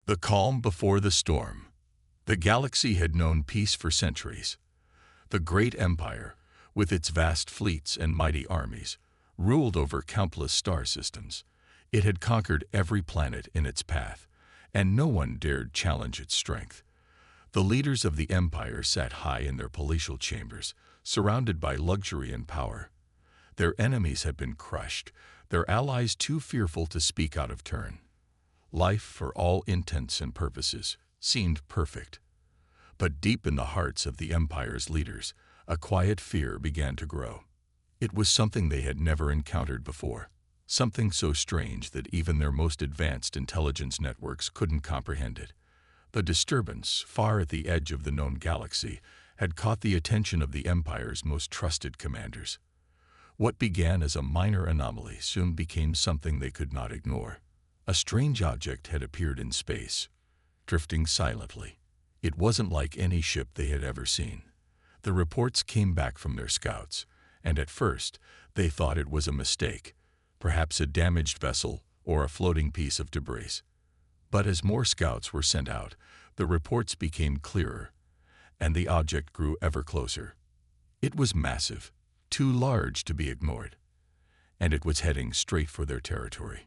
The calm before the storm. The galaxy had known peace for centuries. The great empire, with its vast fleets and mighty armies, ruled over countless star systems. It had conquered every planet in its path, and no one dared challenge its strength. The leaders of the empire sat high in their palatial chambers, surrounded by luxury and power. Their enemies had been crushed, their allies too fearful to speak out of turn. Life, for all intents and purposes, seemed perfect. But deep in the hearts of the empire's leaders, a quiet fear began to grow. It was something they had never encountered before, something so strange that even their most advanced intelligence networks couldn't comprehend it. The disturbance, far at the edge of the known galaxy, had caught the attention of the empire's most trusted commanders. What began as a minor anomaly soon became something they could not ignore. A strange object had appeared in space, drifting silently. It wasn't like any ship they had ever seen. The reports came back from their scouts, and at first they thought it was a mistake, perhaps a damaged vessel or a floating piece of debris. But as more scouts were sent out, the reports became clearer, and the object grew ever closer. It was massive, too large to be ignored, and it was heading straight for their territory.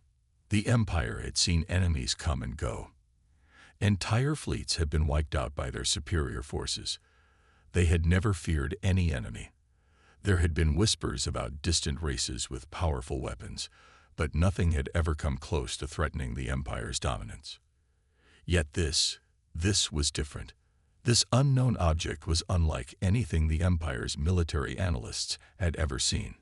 The Empire had seen enemies come and go. Entire fleets had been wiped out by their superior forces. They had never feared any enemy. There had been whispers about distant races with powerful weapons, but nothing had ever come close to threatening the Empire's dominance. Yet this was different. This unknown object was unlike anything the Empire's military analysts had ever seen.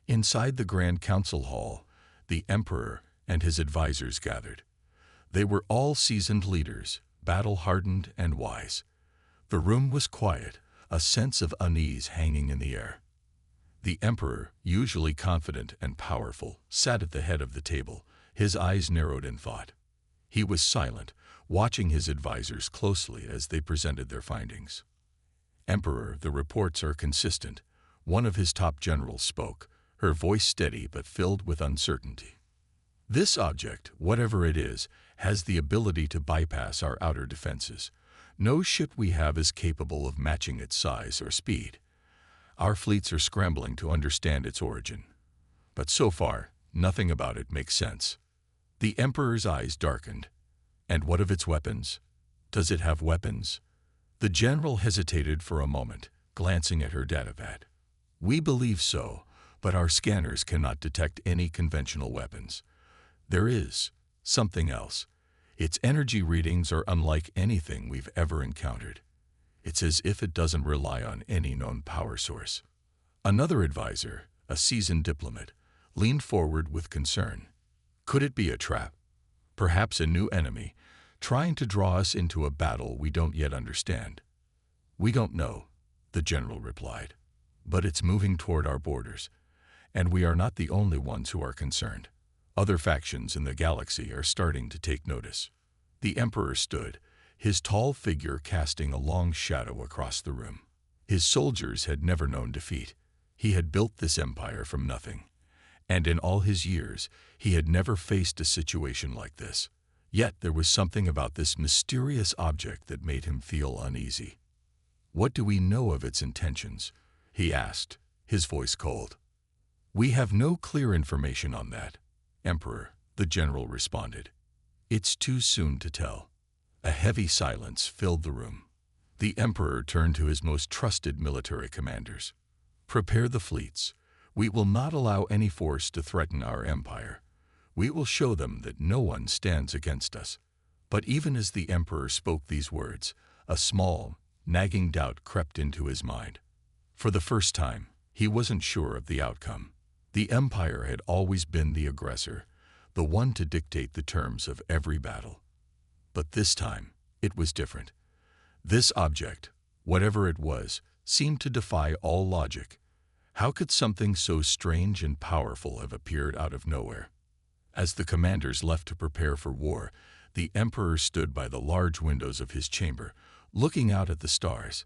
Inside the Grand Council Hall, the Emperor and his advisors gathered. They were all seasoned leaders, battle-hardened and wise. The room was quiet, a sense of unease hanging in the air. The Emperor, usually confident and powerful, sat at the head of the table, his eyes narrowed in thought. He was silent, watching his advisors closely as they presented their findings. "Emperor, the reports are consistent," one of his top generals spoke, her voice steady but filled with uncertainty. "This object, whatever it is, has the ability to bypass our outer defenses. No ship we have is capable of matching its size or speed. Our fleets are scrambling to understand its origin. But so far, nothing about it makes sense." The Emperor's eyes darkened. "And what of its weapons? Does it have weapons?" The general hesitated for a moment, glancing at her datavat. "We believe so, but our scanners cannot detect any conventional weapons. There is something else. Its energy readings are unlike anything we've ever encountered. It's as if it doesn't rely on any known power source." Another advisor, a seasoned diplomat, leaned forward with concern. "Could it be a trap? Perhaps a new enemy, trying to draw us into a battle we don't yet understand?" "We don't know," the general replied. "But it's moving toward our borders, and we are not the only ones who are concerned. Other factions in the galaxy are starting to take notice." The Emperor stood, his tall figure casting a long shadow across the room. His soldiers had never known defeat. He had built this empire from nothing, and in all his years, he had never faced a situation like this. Yet there was something about this mysterious object that made him feel uneasy. "What do we know of its intentions?" he asked, his voice cold. "We have no clear information on that, Emperor," the general responded. "It's too soon to tell." A heavy silence filled the room. The Emperor turned to his most trusted military commanders. "Prepare the fleets. We will not allow any force to threaten our empire. We will show them that no one stands against us." But even as the Emperor spoke these words, a small, nagging doubt crept into his mind. For the first time, he wasn't sure of the outcome. The Empire had always been the aggressor, the one to dictate the terms of every battle. But this time, it was different. This object, whatever it was, seemed to defy all logic. How could something so strange and powerful have appeared out of nowhere? As the commanders left to prepare for war, the Emperor stood by the large windows of his chamber, looking out at the stars.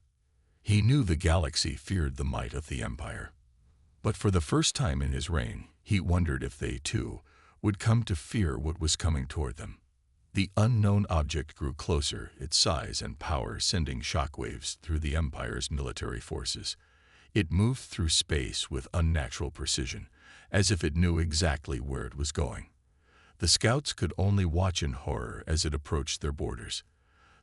He knew the galaxy feared the might of the Empire. But for the first time in his reign, he wondered if they, too, would come to fear what was coming toward them. The unknown object grew closer, its size and power sending shockwaves through the Empire's military forces. It moved through space with unnatural precision, as if it knew exactly where it was going. The scouts could only watch in horror as it approached their borders.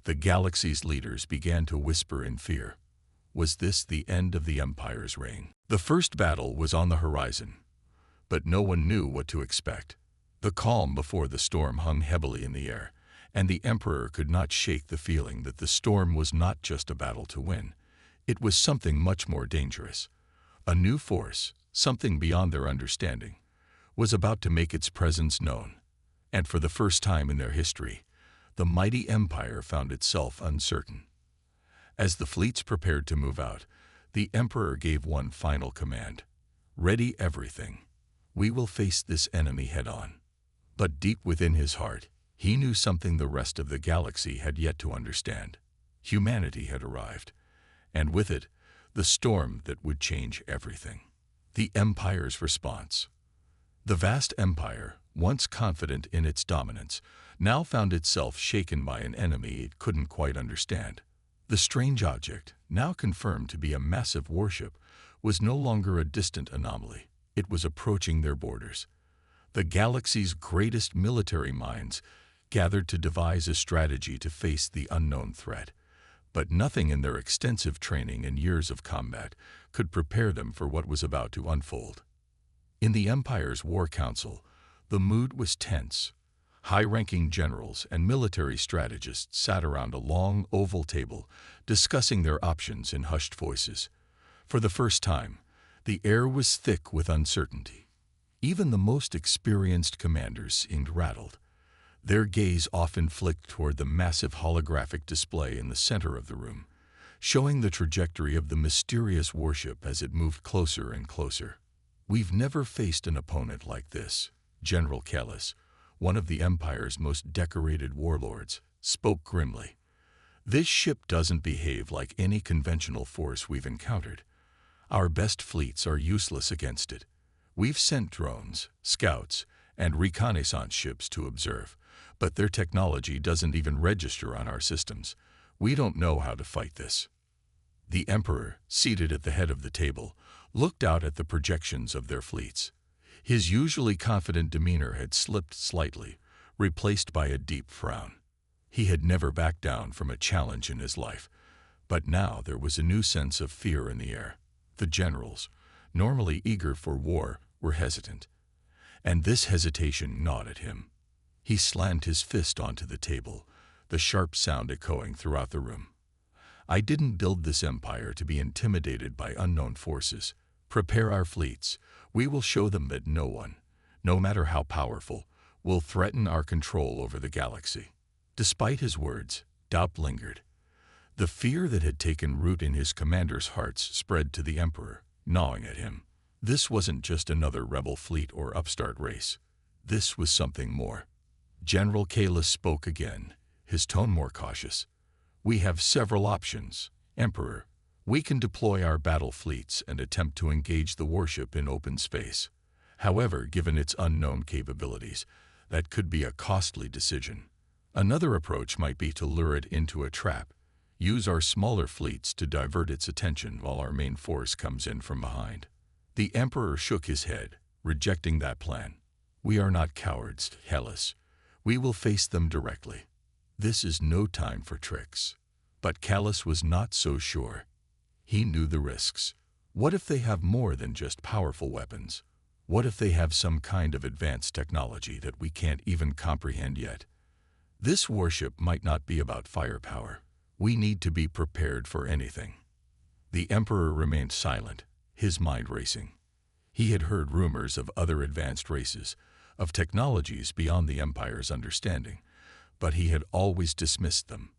The galaxy's leaders began to whisper in fear. Was this the end of the Empire's reign? The first battle was on the horizon, but no one knew what to expect. The calm before the storm hung heavily in the air, and the Emperor could not shake the feeling that the storm was not just a battle to win. It was something much more dangerous. A new force, something beyond their understanding, was about to make its presence known. And for the first time in their history, the mighty Empire found itself uncertain. As the fleets prepared to move out, the Emperor gave one final command. Ready everything. We will face this enemy head-on. But deep within his heart, he knew something the rest of the galaxy had yet to understand. Humanity had arrived, and with it, the storm that would change everything. The Empire's response. The vast empire, once confident in its dominance, now found itself shaken by an enemy it couldn't quite understand. The strange object, now confirmed to be a massive warship, was no longer a distant anomaly. It was approaching their borders. The galaxy's greatest military minds gathered to devise a strategy to face the unknown threat, but nothing in their extensive training and years of combat could prepare them for what was about to unfold. In the Empire's War Council, the mood was tense. High-ranking generals and military strategists sat around a long oval table discussing their options in hushed voices. For the first time, the air was thick with uncertainty. Even the most experienced commanders seemed rattled. Their gaze often flicked toward the massive holographic display in the center of the room, showing the trajectory of the mysterious warship as it moved closer and closer. We've never faced an opponent like this, General Kellis, one of the Empire's most decorated warlords, spoke grimly. This ship doesn't behave like any conventional force we've encountered. Our best fleets are useless against it. We've sent drones, scouts, and reconnaissance ships to observe, but their technology doesn't even register on our systems. We don't know how to fight this. The Emperor, seated at the head of the table, looked out at the projections of their fleets. His usually confident demeanor had slipped slightly, replaced by a deep frown. He had never backed down from a challenge in his life, but now there was a new sense of fear in the air. The generals, normally eager for war, were hesitant, and this hesitation gnawed at him. He slammed his fist onto the table, the sharp sound echoing throughout the room. I didn't build this empire to be intimidated by unknown forces. Prepare our fleets. We will show them that no one, no matter how powerful, will threaten our control over the galaxy. Despite his words, doubt lingered. The fear that had taken root in his commanders' hearts spread to the Emperor, gnawing at him. This wasn't just another rebel fleet or upstart race. This was something more. General Kellis spoke again, his tone more cautious. We have several options, Emperor. We can deploy our battle fleets and attempt to engage the warship in open space. However, given its unknown capabilities, that could be a costly decision. Another approach might be to lure it into a trap, use our smaller fleets to divert its attention while our main force comes in from behind. The Emperor shook his head, rejecting that plan. We are not cowards, Kellis. We will face them directly. This is no time for tricks. But Kellis was not so sure. He knew the risks. What if they have more than just powerful weapons? What if they have some kind of advanced technology that we can't even comprehend yet? This warship might not be about firepower. We need to be prepared for anything. The Emperor remained silent, his mind racing. He had heard rumors of other advanced races, of technologies beyond the Empire's understanding, but he had always dismissed them.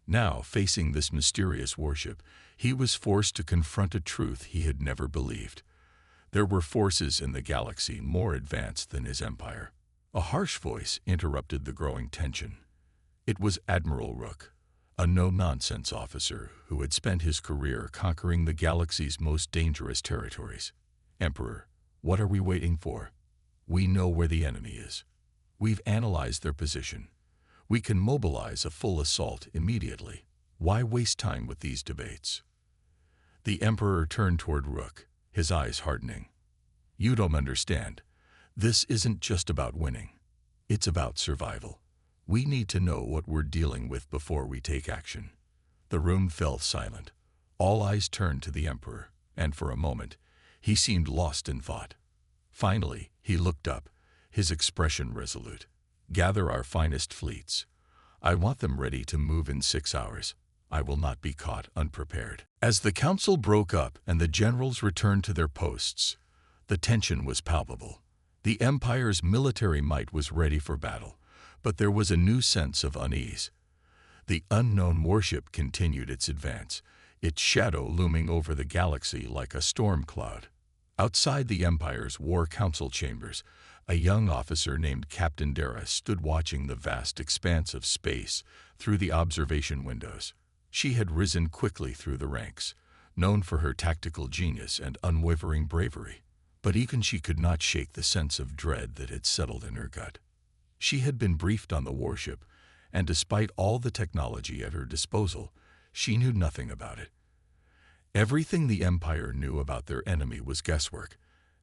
Now, facing this mysterious warship, he was forced to confront a truth he had never believed. There were forces in the galaxy more advanced than his empire. A harsh voice interrupted the growing tension. It was Admiral Rook, a no-nonsense officer who had spent his career conquering the galaxy's most dangerous territories. Emperor, what are we waiting for? We know where the enemy is. We've analyzed their position. We can mobilize a full assault immediately. Why waste time with these debates? The Emperor turned toward Rook, his eyes hardening. You don't understand. This isn't just about winning. It's about survival. We need to know what we're dealing with before we take action. The room fell silent. All eyes turned to the Emperor, and for a moment, he seemed lost in thought. Finally, he looked up, his expression resolute. Gather our finest fleets. I want them ready to move in 6 hours. I will not be caught unprepared. As the council broke up and the generals returned to their posts, the tension was palpable. The Empire's military might was ready for battle, but there was a new sense of unease. The unknown warship continued its advance, its shadow looming over the galaxy like a storm cloud. Outside the Empire's War Council chambers, a young officer named Captain Dara stood watching the vast expanse of space through the observation windows. She had risen quickly through the ranks, known for her tactical genius and unwavering bravery. But even she could not shake the sense of dread that had settled in her gut. She had been briefed on the warship, and despite all the technology at her disposal, she knew nothing about it. Everything the Empire knew about their enemy was guesswork,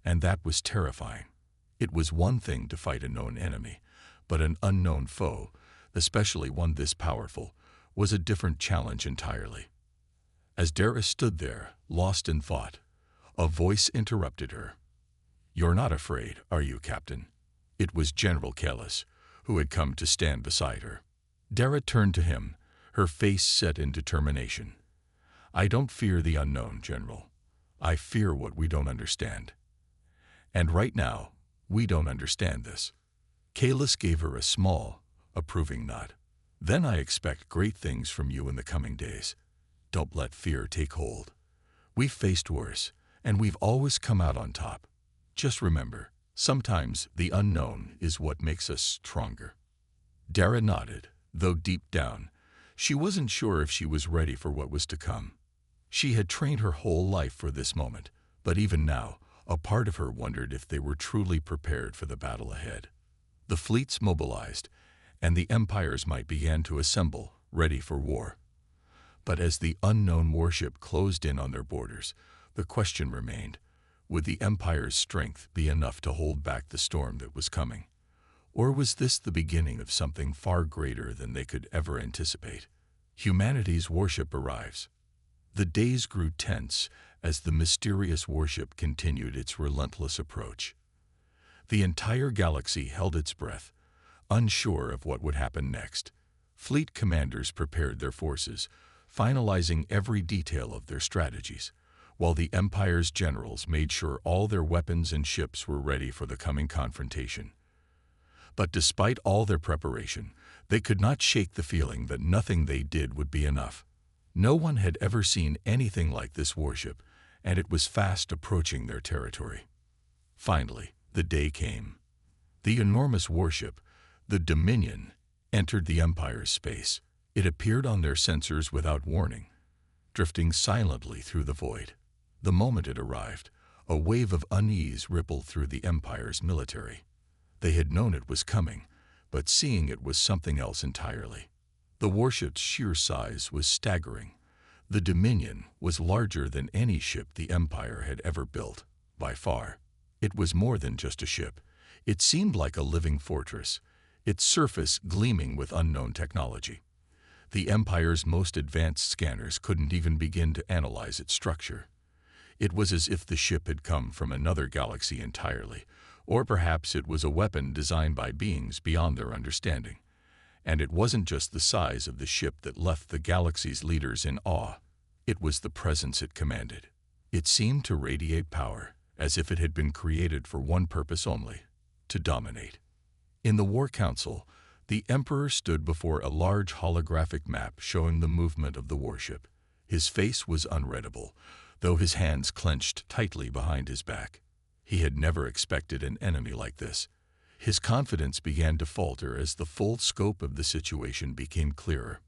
and that was terrifying. It was one thing to fight a known enemy, but an unknown foe, especially one this powerful, was a different challenge entirely. As Dara stood there, lost in thought, a voice interrupted her. "You're not afraid, are you, Captain?" It was General Kalis, who had come to stand beside her. Dara turned to him, her face set in determination. "I don't fear the unknown, General. I fear what we don't understand. And right now, we don't understand this." Kalis gave her a small, approving nod. "Then I expect great things from you in the coming days. Don't let fear take hold. We've faced worse, and we've always come out on top. Just remember, sometimes the unknown is what makes us stronger." Dara nodded, though deep down, she wasn't sure if she was ready for what was to come. She had trained her whole life for this moment, but even now, a part of her wondered if they were truly prepared for the battle ahead. The fleets mobilized, and the Empire's might began to assemble, ready for war. But as the unknown warship closed in on their borders, the question remained, would the Empire's strength be enough to hold back the storm that was coming? Or was this the beginning of something far greater than they could ever anticipate? Humanity's warship arrives. The days grew tense as the mysterious warship continued its relentless approach. The entire galaxy held its breath, unsure of what would happen next. Fleet commanders prepared their forces, finalizing every detail of their strategies, while the Empire's generals made sure all their weapons and ships were ready for the coming confrontation. But despite all their preparation, they could not shake the feeling that nothing they did would be enough. No one had ever seen anything like this warship, and it was fast approaching their territory. Finally, the day came. The enormous warship, the Dominion, entered the Empire's space. It appeared on their sensors without warning, drifting silently through the void. The moment it arrived, a wave of unease rippled through the Empire's military. They had known it was coming, but seeing it was something else entirely. The warship's sheer size was staggering. The Dominion was larger than any ship the Empire had ever built, by far. It was more than just a ship. It seemed like a living fortress, its surface gleaming with unknown technology. The Empire's most advanced scanners couldn't even begin to analyze its structure. It was as if the ship had come from another galaxy entirely, or perhaps it was a weapon designed by beings beyond their understanding. And it wasn't just the size of the ship that left the galaxy's leaders in awe. It was the presence it commanded. It seemed to radiate power, as if it had been created for one purpose only, to dominate. In the War Council, the Emperor stood before a large holographic map showing the movement of the warship. His face was unreadable, though his hands clenched tightly behind his back. He had never expected an enemy like this. His confidence began to falter as the full scope of the situation became clearer.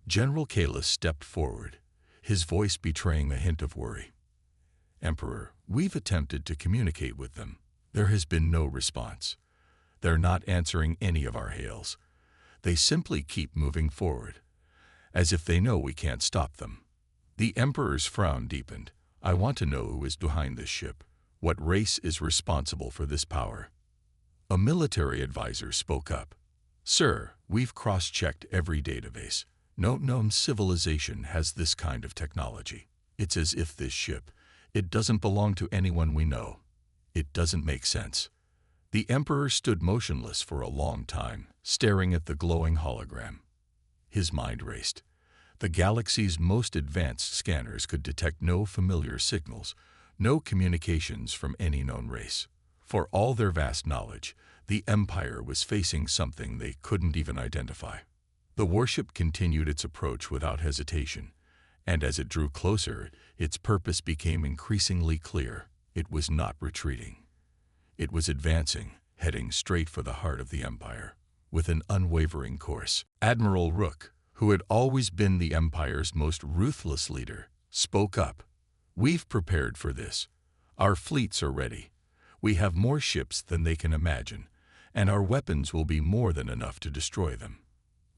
General Kalis stepped forward, his voice betraying a hint of worry. "Emperor, we've attempted to communicate with them. There has been no response. They're not answering any of our hails. They simply keep moving forward, as if they know we can't stop them. The Emperor's frown deepened. I want to know who is behind this ship. What race is responsible for this power? A military advisor spoke up. Sir, we've cross-checked every database. No known civilization has this kind of technology. It's as if this ship, it doesn't belong to anyone we know. It doesn't make sense. The Emperor stood motionless for a long time, staring at the glowing hologram. His mind raced. The galaxy's most advanced scanners could detect no familiar signals, no communications from any known race. For all their vast knowledge, the Empire was facing something they couldn't even identify. The warship continued its approach without hesitation, and as it drew closer, its purpose became increasingly clear. It was not retreating. It was advancing, heading straight for the heart of the Empire, with an unwavering course. Admiral Rook, who had always been the Empire's most ruthless leader, spoke up. We've prepared for this. Our fleets are ready. We have more ships than they can imagine, and our weapons will be more than enough to destroy them.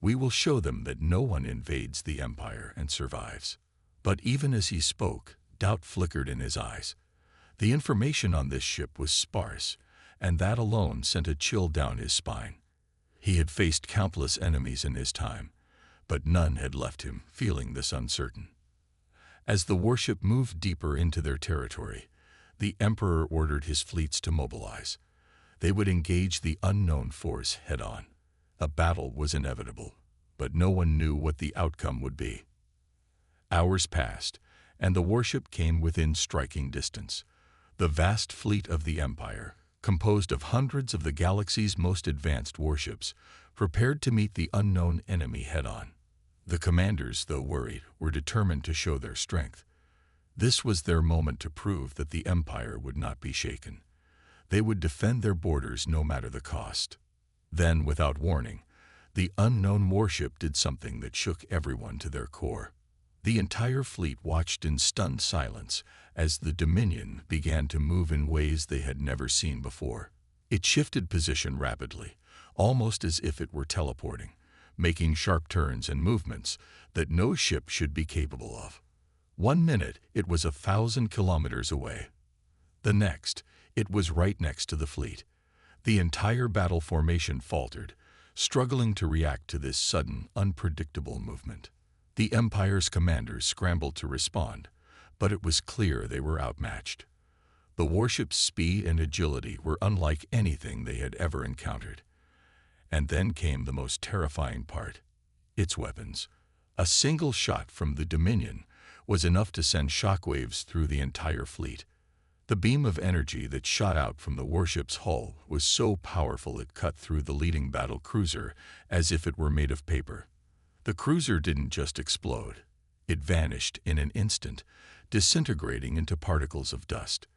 We will show them that no one invades the Empire and survives. But even as he spoke, doubt flickered in his eyes. The information on this ship was sparse, and that alone sent a chill down his spine. He had faced countless enemies in his time, but none had left him feeling this uncertain. As the warship moved deeper into their territory, the Emperor ordered his fleets to mobilize. They would engage the unknown force head-on. A battle was inevitable, but no one knew what the outcome would be. Hours passed, and the warship came within striking distance. The vast fleet of the Empire, composed of hundreds of the galaxy's most advanced warships, prepared to meet the unknown enemy head-on. The commanders, though worried, were determined to show their strength. This was their moment to prove that the Empire would not be shaken. They would defend their borders no matter the cost. Then, without warning, the unknown warship did something that shook everyone to their core. The entire fleet watched in stunned silence as the Dominion began to move in ways they had never seen before. It shifted position rapidly, almost as if it were teleporting, making sharp turns and movements that no ship should be capable of. 1 minute, it was 1,000 kilometers away. The next, it was right next to the fleet. The entire battle formation faltered, struggling to react to this sudden, unpredictable movement. The Empire's commanders scrambled to respond, but it was clear they were outmatched. The warship's speed and agility were unlike anything they had ever encountered. And then came the most terrifying part: its weapons. A single shot from the Dominion was enough to send shockwaves through the entire fleet. The beam of energy that shot out from the warship's hull was so powerful it cut through the leading battle cruiser as if it were made of paper. The cruiser didn't just explode. It vanished in an instant, disintegrating into particles of dust.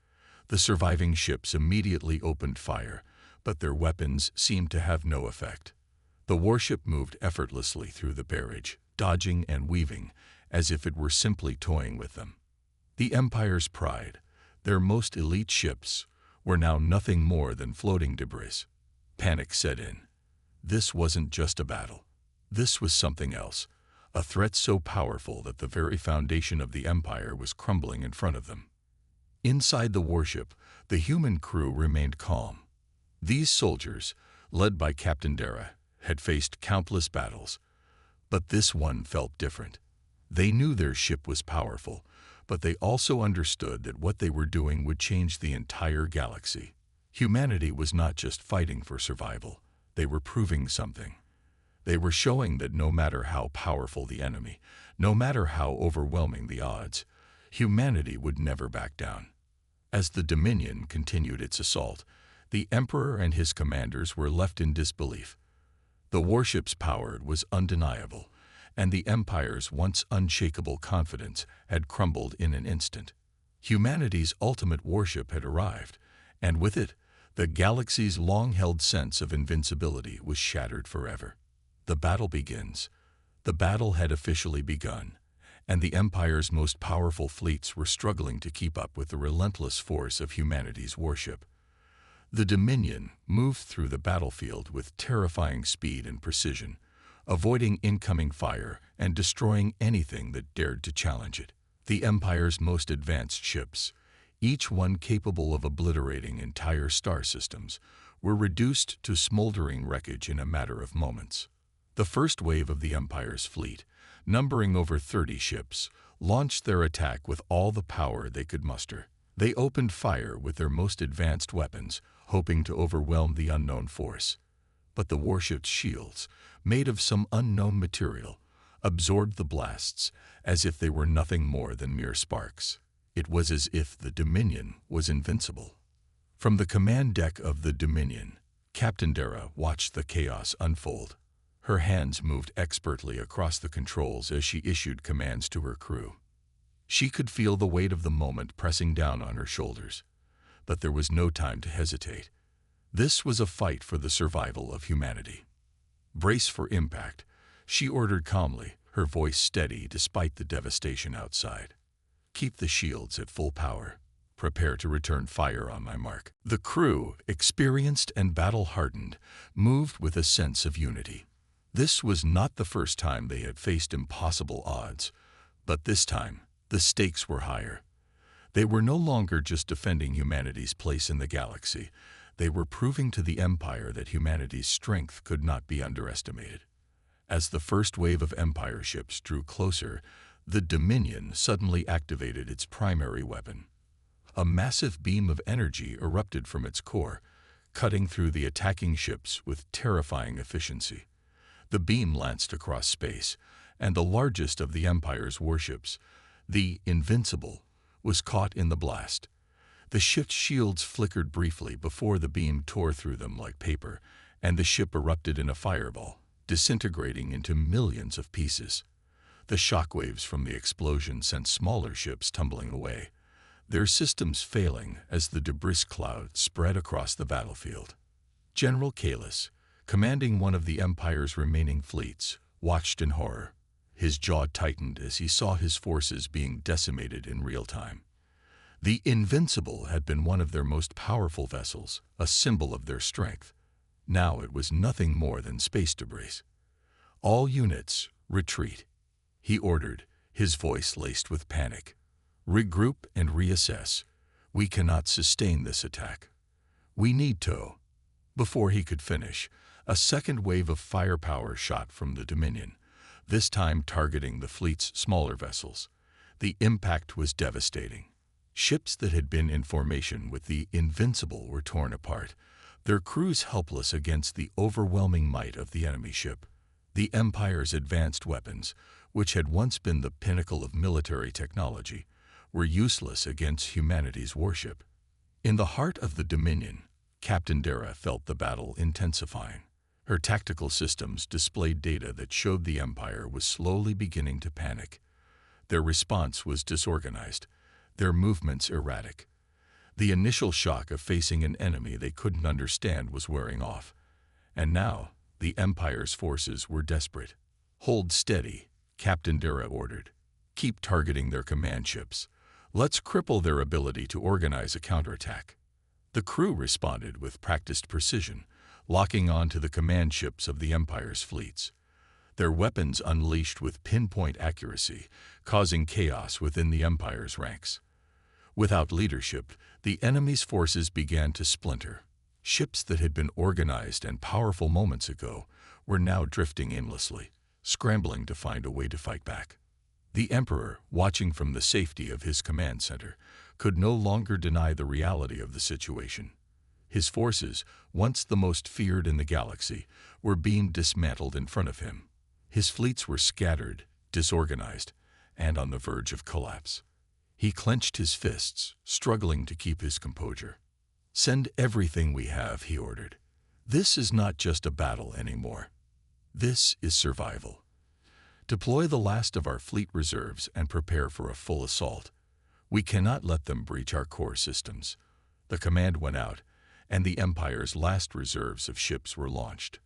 The surviving ships immediately opened fire, but their weapons seemed to have no effect. The warship moved effortlessly through the barrage, dodging and weaving, as if it were simply toying with them. The Empire's pride, their most elite ships, were now nothing more than floating debris. Panic set in. This wasn't just a battle. This was something else, a threat so powerful that the very foundation of the Empire was crumbling in front of them. Inside the warship, the human crew remained calm. These soldiers, led by Captain Dara, had faced countless battles, but this one felt different. They knew their ship was powerful, but they also understood that what they were doing would change the entire galaxy. Humanity was not just fighting for survival. They were proving something. They were showing that no matter how powerful the enemy, no matter how overwhelming the odds, humanity would never back down. As the Dominion continued its assault, the Emperor and his commanders were left in disbelief. The warship's power was undeniable, and the Empire's once unshakable confidence had crumbled in an instant. Humanity's ultimate warship had arrived, and with it, the galaxy's long-held sense of invincibility was shattered forever. The battle begins. The battle had officially begun, and the Empire's most powerful fleets were struggling to keep up with the relentless force of humanity's warship. The Dominion moved through the battlefield with terrifying speed and precision, avoiding incoming fire and destroying anything that dared to challenge it. The Empire's most advanced ships, each one capable of obliterating entire star systems, were reduced to smoldering wreckage in a matter of moments. The first wave of the Empire's fleet, numbering over 30 ships, launched their attack with all the power they could muster. They opened fire with their most advanced weapons, hoping to overwhelm the unknown force. But the warship's shields, made of some unknown material, absorbed the blasts as if they were nothing more than mere sparks. It was as if the Dominion was invincible. From the command deck of the Dominion, Captain Dara watched the chaos unfold. Her hands moved expertly across the controls as she issued commands to her crew. She could feel the weight of the moment pressing down on her shoulders, but there was no time to hesitate. This was a fight for the survival of humanity. "Brace for impact," she ordered calmly, her voice steady despite the devastation outside. "Keep the shields at full power. Prepare to return fire on my mark." The crew, experienced and battle-hardened, moved with a sense of unity. This was not the first time they had faced impossible odds, but this time the stakes were higher. They were no longer just defending humanity's place in the galaxy. They were proving to the Empire that humanity's strength could not be underestimated. As the first wave of Empire ships drew closer, the Dominion suddenly activated its primary weapon. A massive beam of energy erupted from its core, cutting through the attacking ships with terrifying efficiency. The beam lanced across space, and the largest of the Empire's warships, the Invincible, was caught in the blast. The ship's shields flickered briefly before the beam tore through them like paper, and the ship erupted in a fireball, disintegrating into millions of pieces. The shockwaves from the explosion sent smaller ships tumbling away, their systems failing as the debris cloud spread across the battlefield. General Kalis, commanding one of the Empire's remaining fleets, watched in horror. His jaw tightened as he saw his forces being decimated in real time. The Invincible had been one of their most powerful vessels, a symbol of their strength. Now it was nothing more than space debris. "All units, retreat," he ordered, his voice laced with panic. "Regroup and reassess. We cannot sustain this attack. We need to." Before he could finish, a second wave of firepower shot from the Dominion, this time targeting the fleet's smaller vessels. The impact was devastating. Ships that had been in formation with the Invincible were torn apart, their crews helpless against the overwhelming might of the enemy ship. The Empire's advanced weapons, which had once been the pinnacle of military technology, were useless against humanity's warship. In the heart of the Dominion, Captain Dara felt the battle intensifying. Her tactical systems displayed data that showed the Empire was slowly beginning to panic. Their response was disorganized, their movements erratic. The initial shock of facing an enemy they couldn't understand was wearing off. And now, the Empire's forces were desperate. "Hold steady," Captain Dara ordered. "Keep targeting their command ships. Let's cripple their ability to organize a counterattack." The crew responded with practiced precision, locking on to the command ships of the Empire's fleets. Their weapons unleashed with pinpoint accuracy, causing chaos within the Empire's ranks. Without leadership, the enemy's forces began to splinter. Ships that had been organized and powerful moments ago were now drifting aimlessly, scrambling to find a way to fight back. The Emperor, watching from the safety of his command center, could no longer deny the reality of the situation. His forces, once the most feared in the galaxy, were being dismantled in front of him. His fleets were scattered, disorganized, and on the verge of collapse. He clenched his fists, struggling to keep his composure. "Send everything we have," he ordered. "This is not just a battle anymore. This is survival. Deploy the last of our fleet reserves and prepare for a full assault. We cannot let them breach our core systems." The command went out, and the Empire's last reserves of ships were launched.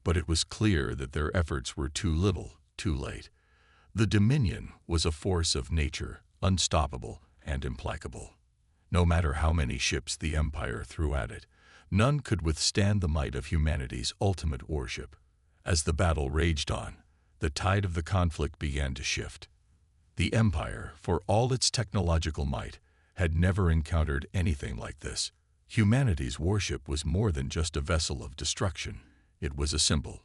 But it was clear that their efforts were too little, too late. The Dominion was a force of nature, unstoppable and implacable. No matter how many ships the Empire threw at it, none could withstand the might of humanity's ultimate warship. As the battle raged on, the tide of the conflict began to shift. The Empire, for all its technological might, had never encountered anything like this. Humanity's warship was more than just a vessel of destruction. It was a symbol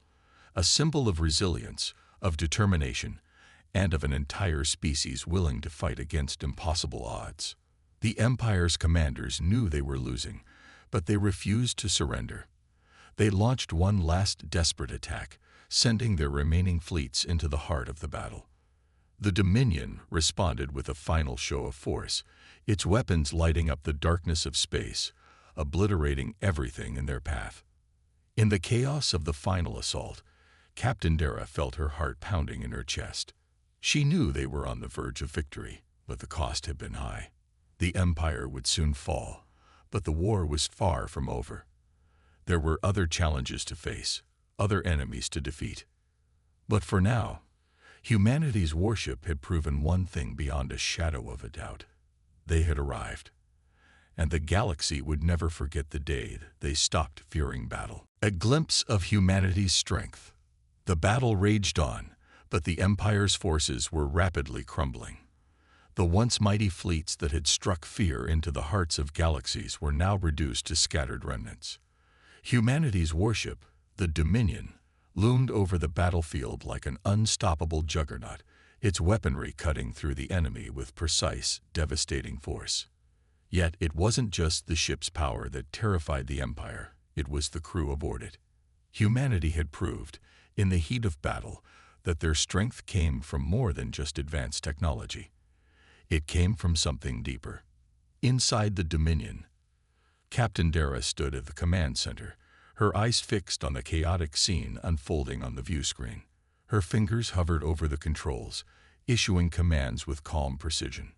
of resilience, of determination, and of an entire species willing to fight against impossible odds. The Empire's commanders knew they were losing, but they refused to surrender. They launched one last desperate attack, sending their remaining fleets into the heart of the battle. The Dominion responded with a final show of force, its weapons lighting up the darkness of space, obliterating everything in their path. In the chaos of the final assault, Captain Dara felt her heart pounding in her chest. She knew they were on the verge of victory, but the cost had been high. The Empire would soon fall, but the war was far from over. There were other challenges to face, other enemies to defeat. But for now, humanity's warship had proven one thing beyond a shadow of a doubt. They had arrived, and the galaxy would never forget the day they stopped fearing battle. A glimpse of humanity's strength. The battle raged on, but the Empire's forces were rapidly crumbling. The once mighty fleets that had struck fear into the hearts of galaxies were now reduced to scattered remnants. Humanity's warship, the Dominion, loomed over the battlefield like an unstoppable juggernaut, its weaponry cutting through the enemy with precise, devastating force. Yet it wasn't just the ship's power that terrified the Empire, it was the crew aboard it. Humanity had proved, in the heat of battle, that their strength came from more than just advanced technology. It came from something deeper. Inside the Dominion, Captain Dara stood at the command center, her eyes fixed on the chaotic scene unfolding on the view screen. Her fingers hovered over the controls, issuing commands with calm precision.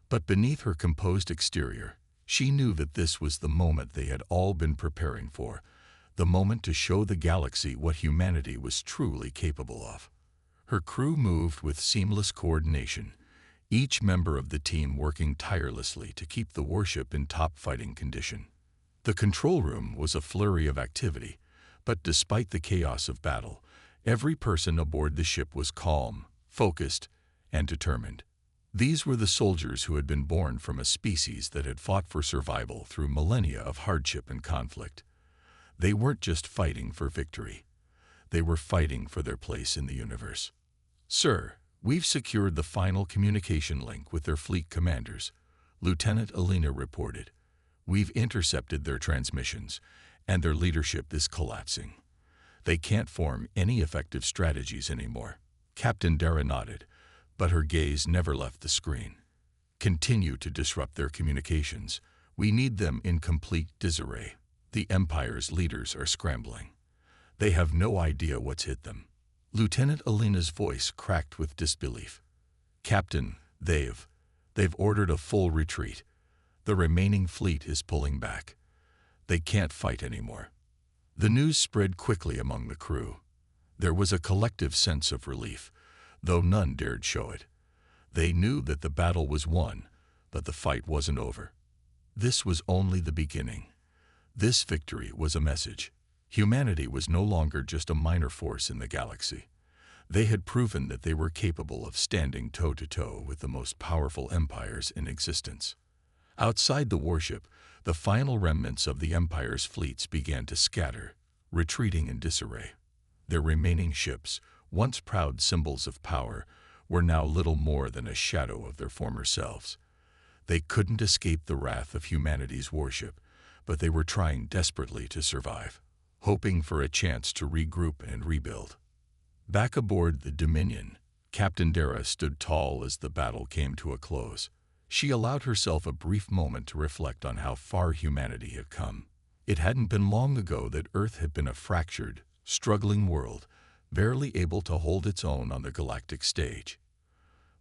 But beneath her composed exterior, she knew that this was the moment they had all been preparing for, the moment to show the galaxy what humanity was truly capable of. Her crew moved with seamless coordination, each member of the team working tirelessly to keep the warship in top fighting condition. The control room was a flurry of activity, but despite the chaos of battle, every person aboard the ship was calm, focused, and determined. These were the soldiers who had been born from a species that had fought for survival through millennia of hardship and conflict. They weren't just fighting for victory. They were fighting for their place in the universe. "Sir, we've secured the final communication link with their fleet commanders," Lieutenant Alina reported. "We've intercepted their transmissions, and their leadership is collapsing. They can't form any effective strategies anymore." Captain Dara nodded, but her gaze never left the screen. "Continue to disrupt their communications. We need them in complete disarray. The Empire's leaders are scrambling. They have no idea what's hit them." Lieutenant Alina's voice cracked with disbelief. "Captain, they've ordered a full retreat. The remaining fleet is pulling back. They can't fight anymore." The news spread quickly among the crew. There was a collective sense of relief, though none dared show it. They knew that the battle was won, but the fight wasn't over. This was only the beginning. This victory was a message. Humanity was no longer just a minor force in the galaxy. They had proven that they were capable of standing toe-to-toe with the most powerful empires in existence. Outside the warship, the final remnants of the Empire's fleets began to scatter, retreating in disarray. Their remaining ships, once proud symbols of power, were now little more than a shadow of their former selves. They couldn't escape the wrath of humanity's warship, but they were trying desperately to survive, hoping for a chance to regroup and rebuild. Back aboard the Dominion, Captain Dara stood tall as the battle came to a close. She allowed herself a brief moment to reflect on how far humanity had come. It hadn't been long ago that Earth had been a fractured, struggling world, barely able to hold its own on the galactic stage.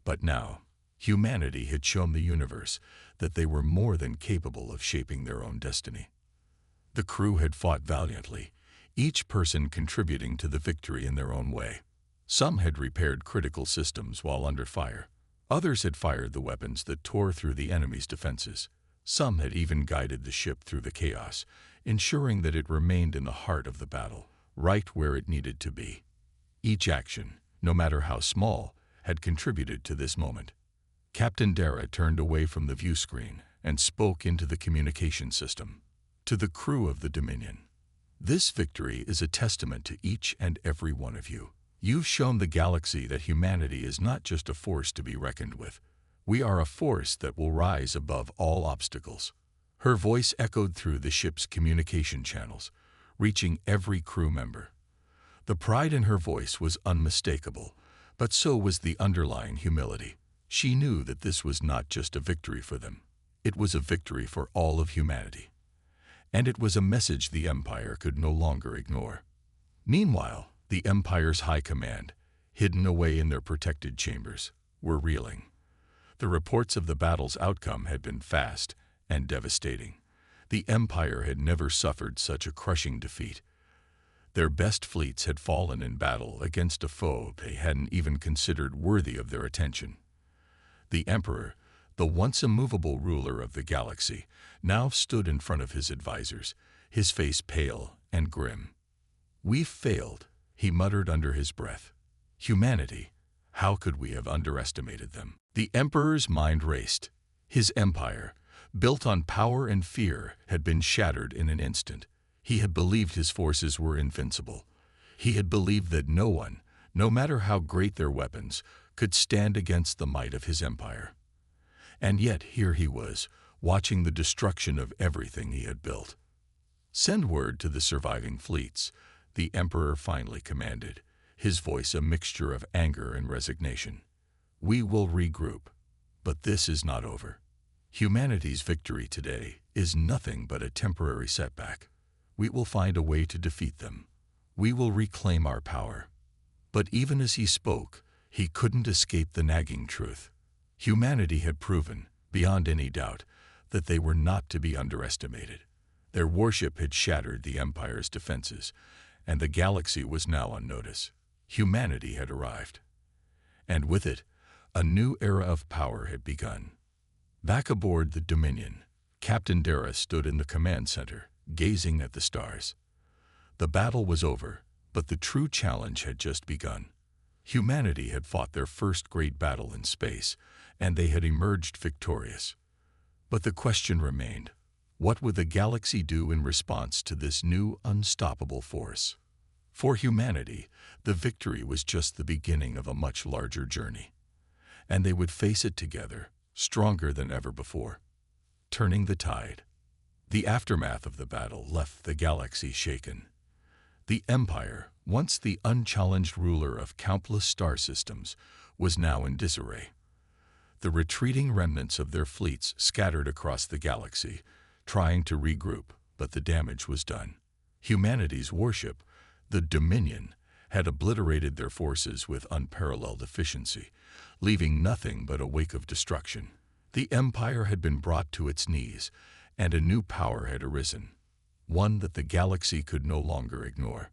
But now, humanity had shown the universe that they were more than capable of shaping their own destiny. The crew had fought valiantly, each person contributing to the victory in their own way. Some had repaired critical systems while under fire. Others had fired the weapons that tore through the enemy's defenses. Some had even guided the ship through the chaos, ensuring that it remained in the heart of the battle. right where it needed to be. Each action, no matter how small, had contributed to this moment. Captain Dara turned away from the view screen and spoke into the communication system. To the crew of the Dominion, this victory is a testament to each and every one of you. You've shown the galaxy that humanity is not just a force to be reckoned with. We are a force that will rise above all obstacles. Her voice echoed through the ship's communication channels, reaching every crew member. The pride in her voice was unmistakable, but so was the underlying humility. She knew that this was not just a victory for them. It was a victory for all of humanity. And it was a message the Empire could no longer ignore. Meanwhile, the Empire's high command, hidden away in their protected chambers, were reeling. The reports of the battle's outcome had been fast and devastating. The Empire had never suffered such a crushing defeat. Their best fleets had fallen in battle against a foe they hadn't even considered worthy of their attention. The Emperor, the once immovable ruler of the galaxy, now stood in front of his advisors, his face pale and grim. "We've failed," he muttered under his breath. "Humanity, how could we have underestimated them?" The Emperor's mind raced. His empire, built on power and fear, had been shattered in an instant. He had believed his forces were invincible. He had believed that no one, no matter how great their weapons, could stand against the might of his empire. And yet here he was, watching the destruction of everything he had built. "Send word to the surviving fleets," the Emperor finally commanded, his voice a mixture of anger and resignation. "We will regroup, but this is not over. Humanity's victory today is nothing but a temporary setback. We will find a way to defeat them. We will reclaim our power." But even as he spoke, he couldn't escape the nagging truth. Humanity had proven, beyond any doubt, that they were not to be underestimated. Their warship had shattered the Empire's defenses, and the galaxy was now on notice. Humanity had arrived. And with it, a new era of power had begun. Back aboard the Dominion, Captain Dara stood in the command center, gazing at the stars. The battle was over, but the true challenge had just begun. Humanity had fought their first great battle in space, and they had emerged victorious. But the question remained, what would the galaxy do in response to this new, unstoppable force? For humanity, the victory was just the beginning of a much larger journey. And they would face it together, stronger than ever before. Turning the tide. The aftermath of the battle left the galaxy shaken. The Empire, once the unchallenged ruler of countless star systems, was now in disarray. The retreating remnants of their fleets scattered across the galaxy, trying to regroup, but the damage was done. Humanity's warship, the Dominion, had obliterated their forces with unparalleled efficiency, leaving nothing but a wake of destruction. The Empire had been brought to its knees, and a new power had arisen, one that the galaxy could no longer ignore.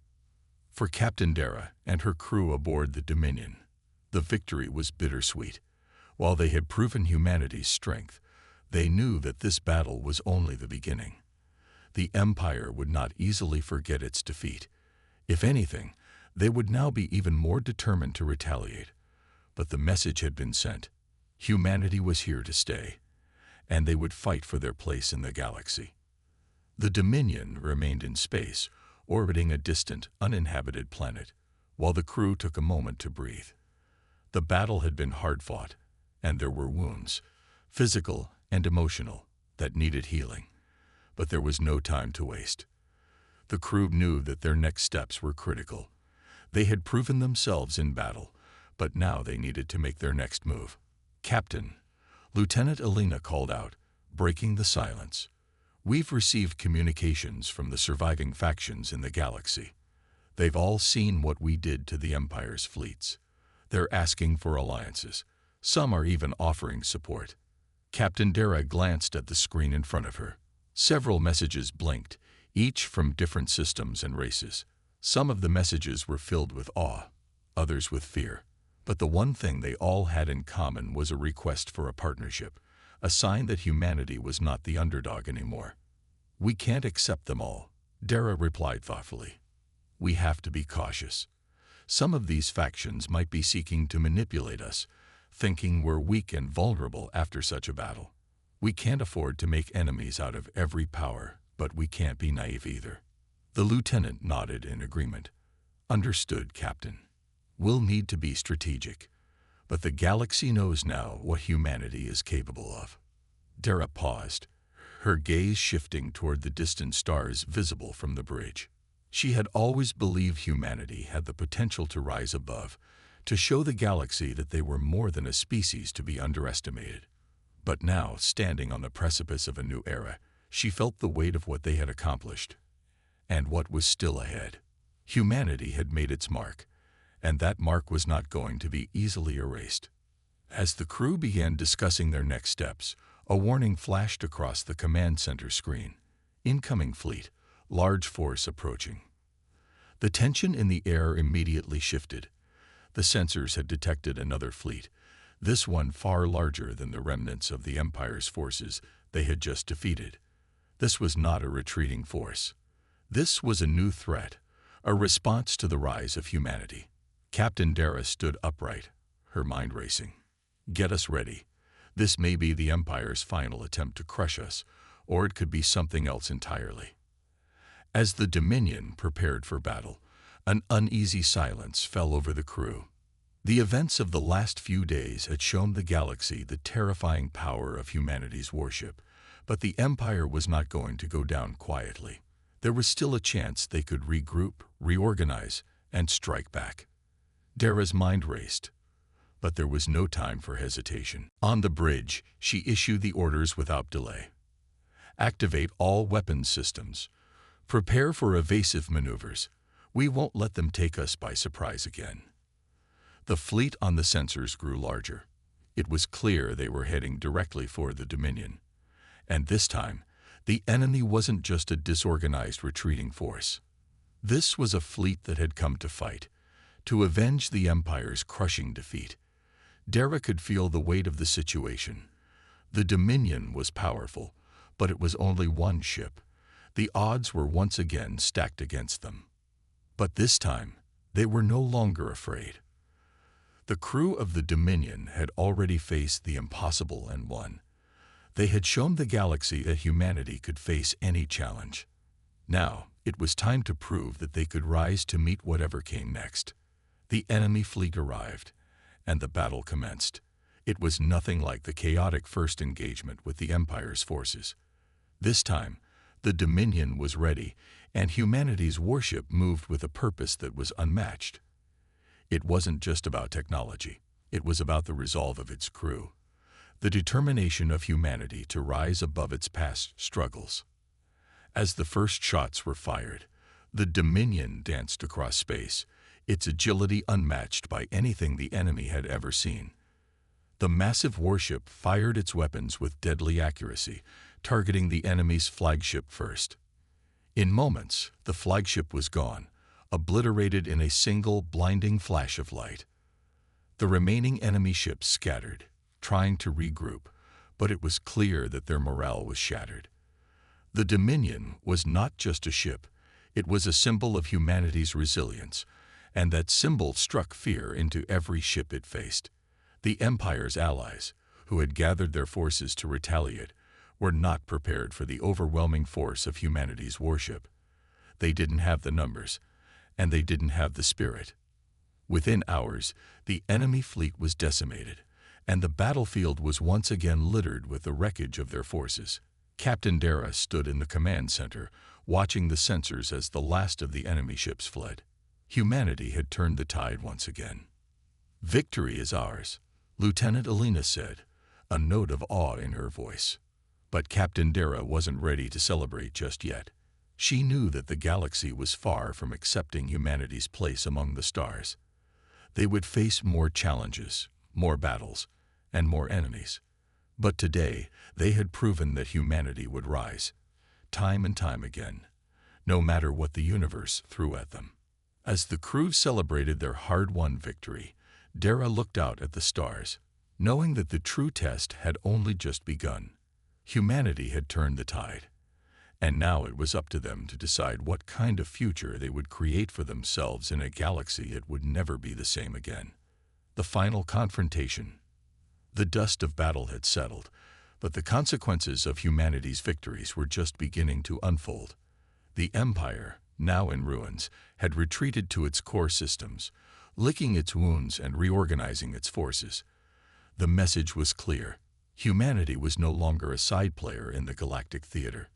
For Captain Dara and her crew aboard the Dominion, the victory was bittersweet. While they had proven humanity's strength, they knew that this battle was only the beginning. The Empire would not easily forget its defeat. If anything, they would now be even more determined to retaliate. But the message had been sent. Humanity was here to stay, and they would fight for their place in the galaxy. The Dominion remained in space, orbiting a distant, uninhabited planet, while the crew took a moment to breathe. The battle had been hard-fought, and there were wounds, physical and emotional, that needed healing. But there was no time to waste. The crew knew that their next steps were critical. They had proven themselves in battle, but now they needed to make their next move. "Captain," Lieutenant Alina called out, breaking the silence. "We've received communications from the surviving factions in the galaxy. They've all seen what we did to the Empire's fleets. They're asking for alliances. Some are even offering support." Captain Dara glanced at the screen in front of her. Several messages blinked, each from different systems and races. Some of the messages were filled with awe, others with fear. But the one thing they all had in common was a request for a partnership, a sign that humanity was not the underdog anymore. "We can't accept them all," Dara replied thoughtfully. We have to be cautious. Some of these factions might be seeking to manipulate us, thinking we're weak and vulnerable after such a battle. We can't afford to make enemies out of every power, but we can't be naive either." The lieutenant nodded in agreement. "Understood, Captain. We'll need to be strategic, but the galaxy knows now what humanity is capable of." Dara paused, her gaze shifting toward the distant stars visible from the bridge. She had always believed humanity had the potential to rise above, to show the galaxy that they were more than a species to be underestimated. But now, standing on the precipice of a new era, she felt the weight of what they had accomplished, and what was still ahead. Humanity had made its mark, and that mark was not going to be easily erased. As the crew began discussing their next steps, a warning flashed across the command center screen. "Incoming fleet. Large force approaching." The tension in the air immediately shifted. The sensors had detected another fleet, this one far larger than the remnants of the Empire's forces they had just defeated. This was not a retreating force. This was a new threat, a response to the rise of humanity. Captain Dara stood upright, her mind racing. "Get us ready. This may be the Empire's final attempt to crush us, or it could be something else entirely." As the Dominion prepared for battle, an uneasy silence fell over the crew. The events of the last few days had shown the galaxy the terrifying power of humanity's warship, but the Empire was not going to go down quietly. There was still a chance they could regroup, reorganize, and strike back. Dara's mind raced, but there was no time for hesitation. On the bridge, she issued the orders without delay. "Activate all weapons systems. Prepare for evasive maneuvers. We won't let them take us by surprise again." The fleet on the sensors grew larger. It was clear they were heading directly for the Dominion. And this time, the enemy wasn't just a disorganized retreating force. This was a fleet that had come to fight, to avenge the Empire's crushing defeat. Dara could feel the weight of the situation. The Dominion was powerful, but it was only one ship. The odds were once again stacked against them. But this time, they were no longer afraid. The crew of the Dominion had already faced the impossible and won. They had shown the galaxy that humanity could face any challenge. Now, it was time to prove that they could rise to meet whatever came next. The enemy fleet arrived, and the battle commenced. It was nothing like the chaotic first engagement with the Empire's forces. This time, the Dominion was ready, and humanity's warship moved with a purpose that was unmatched. It wasn't just about technology. It was about the resolve of its crew, the determination of humanity to rise above its past struggles. As the first shots were fired, the Dominion danced across space, its agility unmatched by anything the enemy had ever seen. The massive warship fired its weapons with deadly accuracy, targeting the enemy's flagship first. In moments, the flagship was gone, obliterated in a single blinding flash of light. The remaining enemy ships scattered, trying to regroup, but it was clear that their morale was shattered. The Dominion was not just a ship, it was a symbol of humanity's resilience, and that symbol struck fear into every ship it faced. The Empire's allies, who had gathered their forces to retaliate, were not prepared for the overwhelming force of humanity's warship. They didn't have the numbers, and they didn't have the spirit. Within hours, the enemy fleet was decimated, and the battlefield was once again littered with the wreckage of their forces. Captain Dara stood in the command center, watching the sensors as the last of the enemy ships fled. Humanity had turned the tide once again. "Victory is ours," Lieutenant Alina said, a note of awe in her voice. But Captain Dara wasn't ready to celebrate just yet. She knew that the galaxy was far from accepting humanity's place among the stars. They would face more challenges, more battles, and more enemies. But today, they had proven that humanity would rise, time and time again, no matter what the universe threw at them. As the crew celebrated their hard-won victory, Dara looked out at the stars, knowing that the true test had only just begun. Humanity had turned the tide, And now it was up to them to decide what kind of future they would create for themselves in a galaxy that would never be the same again. The final confrontation. The dust of battle had settled, but the consequences of humanity's victories were just beginning to unfold. The Empire, now in ruins, had retreated to its core systems, licking its wounds and reorganizing its forces. The message was clear. Humanity was no longer a side player in the galactic theater.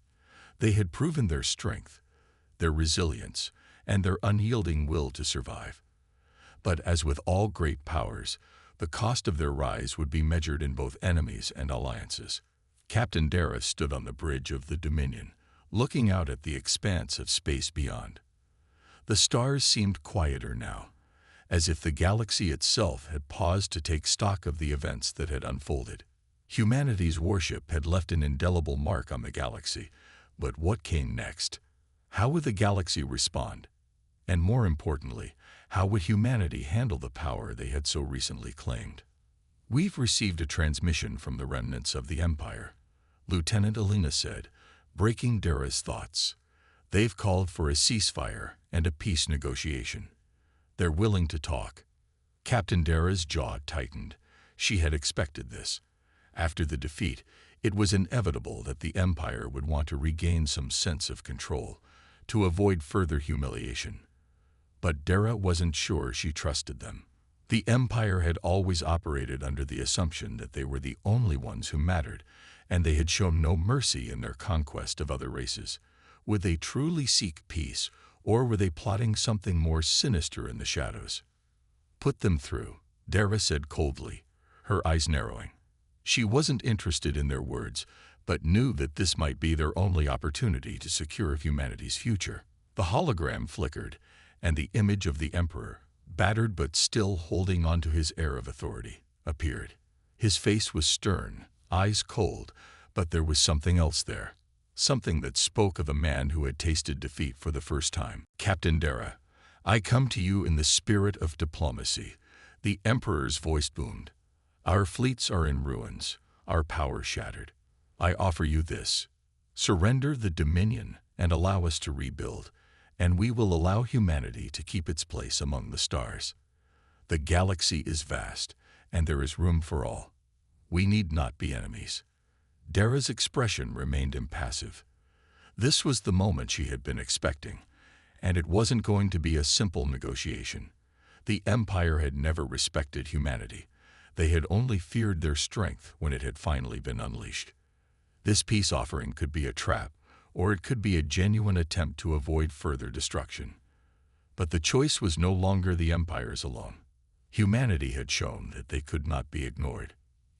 They had proven their strength, their resilience, and their unyielding will to survive. But as with all great powers, the cost of their rise would be measured in both enemies and alliances. Captain Dara stood on the bridge of the Dominion, looking out at the expanse of space beyond. The stars seemed quieter now, as if the galaxy itself had paused to take stock of the events that had unfolded. Humanity's warship had left an indelible mark on the galaxy, but what came next? How would the galaxy respond? And more importantly, how would humanity handle the power they had so recently claimed? "We've received a transmission from the remnants of the Empire," Lieutenant Alina said, breaking Dara's thoughts. "They've called for a ceasefire and a peace negotiation. They're willing to talk." Captain Dara's jaw tightened. She had expected this. After the defeat, it was inevitable that the Empire would want to regain some sense of control, to avoid further humiliation. But Dara wasn't sure she trusted them. The Empire had always operated under the assumption that they were the only ones who mattered, and they had shown no mercy in their conquest of other races. Would they truly seek peace, or were they plotting something more sinister in the shadows? "Put them through," Dara said coldly, her eyes narrowing. She wasn't interested in their words, but knew that this might be their only opportunity to secure humanity's future. The hologram flickered, and the image of the Emperor, battered but still holding on to his air of authority, appeared. His face was stern, eyes cold, but there was something else there. Something that spoke of a man who had tasted defeat for the first time. "Captain Dara, I come to you in the spirit of diplomacy," the Emperor's voice boomed. "Our fleets are in ruins, our power shattered. I offer you this. Surrender the Dominion and allow us to rebuild, and we will allow humanity to keep its place among the stars. The galaxy is vast, and there is room for all. We need not be enemies." Dara's expression remained impassive. This was the moment she had been expecting, and it wasn't going to be a simple negotiation. The Empire had never respected humanity. They had only feared their strength when it had finally been unleashed. This peace offering could be a trap, or it could be a genuine attempt to avoid further destruction. But the choice was no longer the Empire's alone. Humanity had shown that they could not be ignored.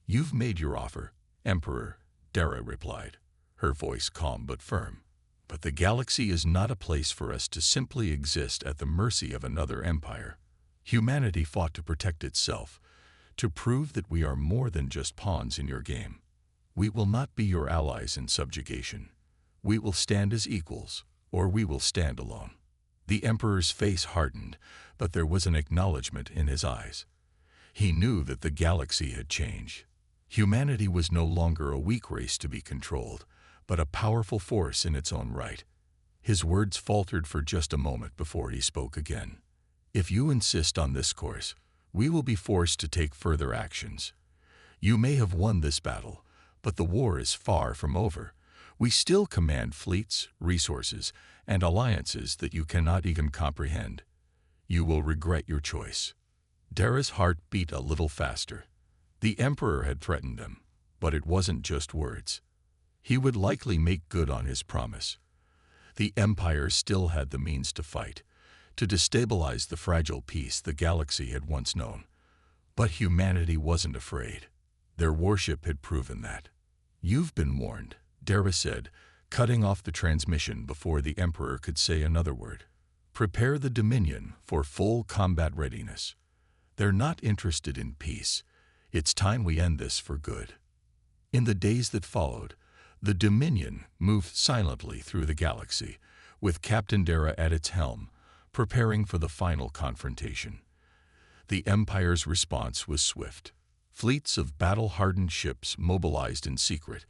"You've made your offer, Emperor," Dara replied, her voice calm but firm. "But the galaxy is not a place for us to simply exist at the mercy of another empire. Humanity fought to protect itself, to prove that we are more than just pawns in your game. We will not be your allies in subjugation. We will stand as equals, or we will stand alone." The Emperor's face hardened, but there was an acknowledgement in his eyes. He knew that the galaxy had changed. Humanity was no longer a weak race to be controlled, but a powerful force in its own right. His words faltered for just a moment before he spoke again. "If you insist on this course, we will be forced to take further actions. You may have won this battle, but the war is far from over. We still command fleets, resources, and alliances that you cannot even comprehend. You will regret your choice." Dara's heart beat a little faster. The Emperor had threatened them, but it wasn't just words. He would likely make good on his promise. The Empire still had the means to fight, to destabilize the fragile peace the galaxy had once known. But humanity wasn't afraid. Their warship had proven that. "You've been warned," Dara said, cutting off the transmission before the Emperor could say another word. "Prepare the Dominion for full combat readiness. They're not interested in peace. It's time we end this for good." In the days that followed, the Dominion moved silently through the galaxy, with Captain Dara at its helm, preparing for the final confrontation. The Empire's response was swift. Fleets of battle-hardened ships mobilized in secret,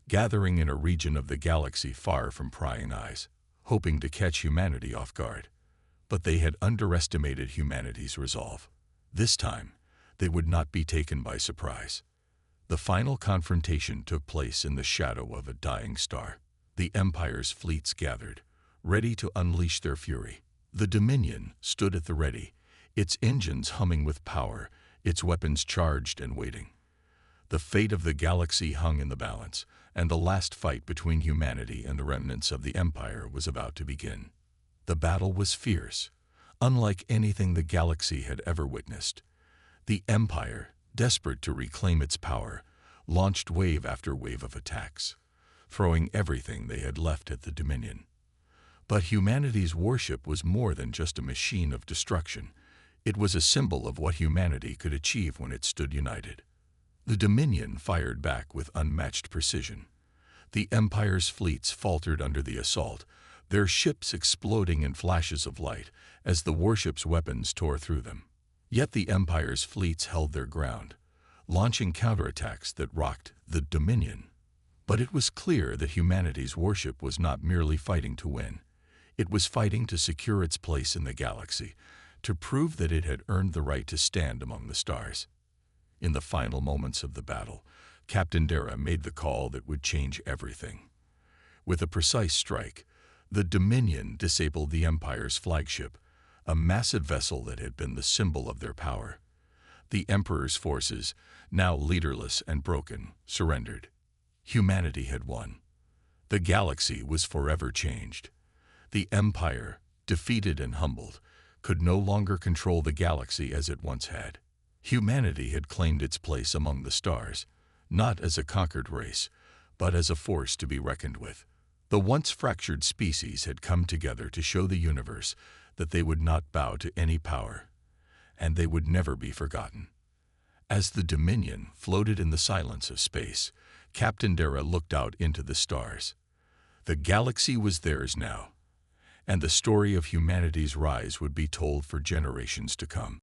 gathering in a region of the galaxy far from prying eyes, hoping to catch humanity off guard. But they had underestimated humanity's resolve. This time, they would not be taken by surprise. The final confrontation took place in the shadow of a dying star. The Empire's fleets gathered, ready to unleash their fury. The Dominion stood at the ready, its engines humming with power, its weapons charged and waiting. The fate of the galaxy hung in the balance, and the last fight between humanity and the remnants of the Empire was about to begin. The battle was fierce, unlike anything the galaxy had ever witnessed. The Empire, desperate to reclaim its power, launched wave after wave of attacks, throwing everything they had left at the Dominion. But humanity's warship was more than just a machine of destruction. It was a symbol of what humanity could achieve when it stood united. The Dominion fired back with unmatched precision. The Empire's fleets faltered under the assault, their ships exploding in flashes of light as the warship's weapons tore through them. Yet the Empire's fleets held their ground, launching counterattacks that rocked the Dominion. But it was clear that humanity's warship was not merely fighting to win. It was fighting to secure its place in the galaxy, to prove that it had earned the right to stand among the stars. In the final moments of the battle, Captain Dara made the call that would change everything. With a precise strike, the Dominion disabled the Empire's flagship, a massive vessel that had been the symbol of their power. The Emperor's forces, now leaderless and broken, surrendered. Humanity had won. The galaxy was forever changed. The Empire, defeated and humbled, could no longer control the galaxy as it once had. Humanity had claimed its place among the stars, not as a conquered race, but as a force to be reckoned with. The once fractured species had come together to show the universe that they would not bow to any power, and they would never be forgotten. As the Dominion floated in the silence of space, Captain Dara looked out into the stars. The galaxy was theirs now, and the story of humanity's rise would be told for generations to come.